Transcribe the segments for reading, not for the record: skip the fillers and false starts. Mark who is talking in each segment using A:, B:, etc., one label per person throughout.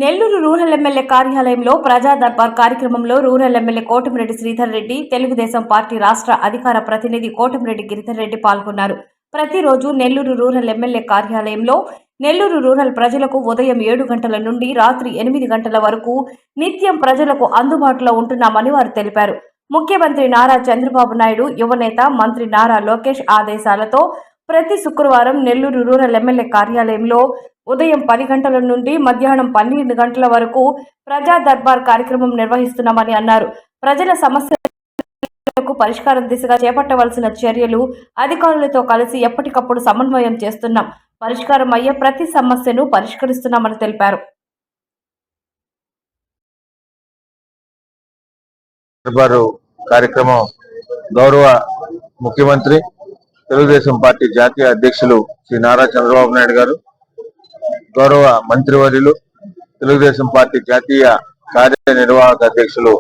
A: Nellore rural MLA కార్యాలయంలో ప్రజా దర్బార్ కార్యక్రమంలో rural MLA Kotamreddy Sridhar Reddy, Telugu Desam party రాష్ట్ర అధికార ప్రతినిధి కోటమిరెడ్డి గిరిధర్ రెడ్డి పాల్గొన్నారు. ప్రతిరోజు నెల్లూరు రూరల్ ఎమ్మెల్యే కార్యాలయంలో నెల్లూరు రూరల్ ప్రజలకు ఉదయం 7 గంటల నుండి రాత్రి 8 గంటల వరకు నిత్యం ప్రజలకు అందుబాటులో ఉంటున్నామని వారు తెలిపారు. ముఖ్యమంత్రి నారా చంద్రబాబు నాయుడు, యువనేత మంత్రి నారా లోకేష్ ఆదేశాలతో ప్రతి శుక్రవారం నెల్లూరు రూరల్ ఎమ్మెల్యే కార్యాలయంలో ఉదయం 10 గంటల నుండి మధ్యాహ్నం 12 గంటల వరకు ప్రజా దర్బార్ కార్యక్రమం నిర్వహిస్తున్నామని అన్నారు. ప్రజల సమస్యలకు పరిష్కారం దిశగా చేపట్టవలసిన చర్యలు అధికారులతో కలిసి ఎప్పటికప్పుడు సమన్వయం చేస్తున్నాం. పరిష్కారం అయ్యే ప్రతి సమస్యను పరిష్కరిస్తున్నామని తెలిపారు.
B: దర్బారు కార్యక్రమం గౌరవ ముఖ్యమంత్రి, తెలుగుదేశం పార్టీ జాతీయ అధ్యక్షులు శ్రీ నారా చంద్రబాబు నాయుడు గారు, గౌరవ మంత్రివర్యులు, తెలుగుదేశం పార్టీ జాతీయ కార్యనిర్వాహక అధ్యక్షులు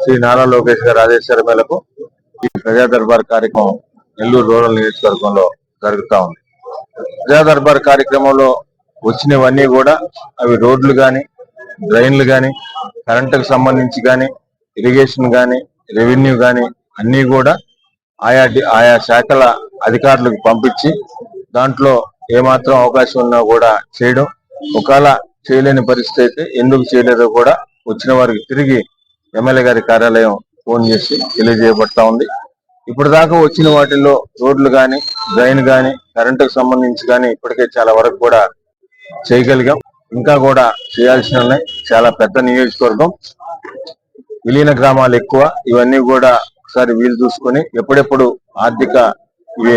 B: శ్రీ నారా లోకేష్ గారి ఆదేశాల మేరకు ఈ ప్రజా దర్బార్ కార్యక్రమం నెల్లూరు రూరల్ నియోజకవర్గంలో జరుగుతూ ఉంది. ప్రజా దర్బార్ కార్యక్రమంలో వచ్చినవన్నీ కూడా అవి రోడ్లు కానీ, డ్రైన్లు కానీ, కరెంటుకు సంబంధించి కానీ, ఇరిగేషన్ కానీ, రెవెన్యూ కానీ అన్నీ కూడా ఆయా శాఖల అధికారులకు పంపించి దాంట్లో ఏమాత్రం అవకాశం ఉన్నా కూడా చేయడం, ఒకవేళ చేయలేని పరిస్థితి అయితే ఎందుకు చేయలేదో కూడా వచ్చిన వారికి తిరిగి ఎమ్మెల్యే గారి కార్యాలయం ఫోన్ చేసి తెలియజేయబడతా ఉంది. ఇప్పటిదాకా వచ్చిన వాటిల్లో రోడ్లు కానీ, డ్రైన్ కానీ, కరెంటుకు సంబంధించి కానీ ఇప్పటికే చాలా వరకు కూడా చేయగలిగాం. ఇంకా కూడా చేయాల్సిన ఉన్నాయి. చాలా పెద్ద నియోజకవర్గం, విలీన గ్రామాలు ఎక్కువ. ఇవన్నీ కూడా ఒకసారి వీలు చూసుకొని ఎప్పుడెప్పుడు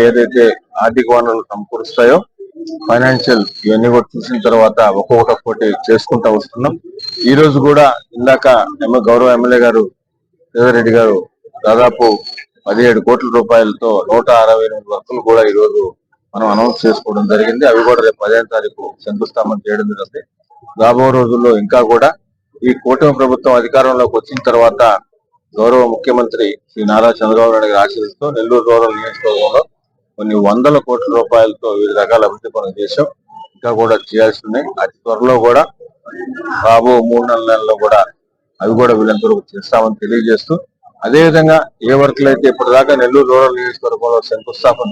B: ఏదైతే ఆర్థిక వనరులు సమకూరుస్తాయో ఫైనాన్షియల్ ఇవన్నీ కూడా చూసిన తర్వాత ఒక్కొక్కటి చేసుకుంటా వస్తున్నాం. ఈ రోజు కూడా ఇందాక గౌరవ ఎమ్మెల్యే గారు రెడ్డి గారు దాదాపు 17 కోట్ల రూపాయలతో 168 వర్కులు కూడా ఈ రోజు మనం అనౌన్స్ చేసుకోవడం జరిగింది. అవి కూడా రేపు 15వ తారీఖు శంకుస్థాపన చేయడం జరుగుతుంది. రాబో రోజుల్లో ఇంకా కూడా ఈ కూటమి ప్రభుత్వం అధికారంలోకి వచ్చిన తర్వాత గౌరవ ముఖ్యమంత్రి శ్రీ నారా చంద్రబాబు నాయుడు గారి ఆశీస్సుతో నెల్లూరు రూరల్ నియోజకవర్గంలో కొన్ని వందల కోట్ల రూపాయలతో వివిధ రకాల అభివృద్ధి పనులు చేశాం. ఇంకా కూడా చేయాల్సి ఉన్నాయి. అతి త్వరలో కూడా రాబో 3-4 నెలల్లో కూడా అవి కూడా వీళ్ళందరూ చేస్తామని తెలియజేస్తూ, అదేవిధంగా ఏ వర్క్లు అయితే ఇప్పటిదాకా నెల్లూరు రూరల్ నియోజకవర్గంలో శంకుస్థాపన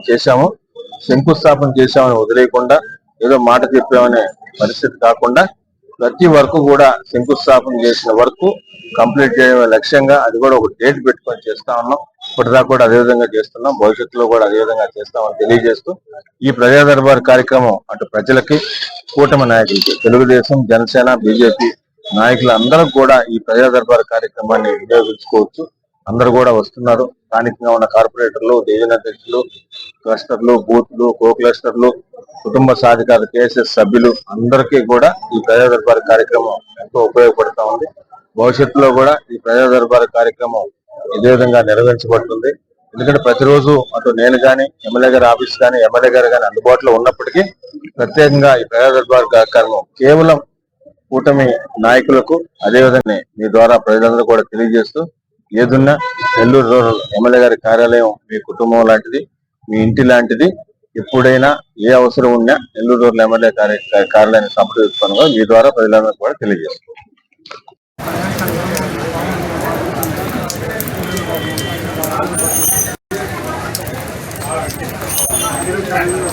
B: చేశామని వదిలేయకుండా ఏదో మాట చెప్పామనే పరిస్థితి కాకుండా ప్రతి వర్క్ కూడా శంకుస్థాపన చేసిన వర్క్ కంప్లీట్ చేయడమే లక్ష్యంగా అది కూడా ఒక డేట్ పెట్టుకొని చేస్తా ఉన్నాం. ఇప్పటిదాకా కూడా అదేవిధంగా చేస్తున్నాం, భవిష్యత్తులో కూడా అదేవిధంగా చేస్తామని తెలియజేస్తూ ఈ ప్రజా దర్బార్ కార్యక్రమం అటు ప్రజలకి, కూటమి నాయకులకి, తెలుగుదేశం, జనసేన, బీజేపీ నాయకులందరూ కూడా ఈ ప్రజా దర్బార్ కార్యక్రమాన్ని వినియోగించుకోవచ్చు. అందరూ కూడా వస్తున్నారు. స్థానికంగా ఉన్న కార్పొరేటర్లు, డివిజన్ అధ్యక్షులు, క్లస్టర్లు, బూత్లు, కో క్లస్టర్లు, కుటుంబ సాధికార కేఎస్ఎస్ సభ్యులు అందరికీ కూడా ఈ ప్రజా దర్బార్ కార్యక్రమం ఎంతో ఉపయోగపడుతూ ఉంది. భవిష్యత్తులో కూడా ఈ ప్రజా దర్బార్ కార్యక్రమం ఇదే విధంగా నిర్వహించబడుతుంది. ఎందుకంటే ప్రతిరోజు అటు నేను కానీ, ఎమ్మెల్యే గారి ఆఫీస్ కానీ, ఎమ్మెల్యే గారు కానీ అందుబాటులో ఉన్నప్పటికీ ప్రత్యేకంగా ఈ ప్రజా దర్బార్ కార్యక్రమం కేవలం కూటమి నాయకులకు, అదేవిధంగా మీ ద్వారా ప్రజలందరూ కూడా తెలియజేస్తూ, ఏదున్నా నెల్లూరు రూరల్ ఎమ్మెల్యే గారి కార్యాలయం మీ కుటుంబం లాంటిది, మీ ఇంటి లాంటిది. ఎప్పుడైనా ఏ అవసరం ఉన్నా నెల్లూరు రూరల్ ఎమ్మెల్యే కార్యాలయాన్ని సంప్రదిస్తాను. మీ ద్వారా ప్రజలందరూ కూడా తెలియజేస్తాను.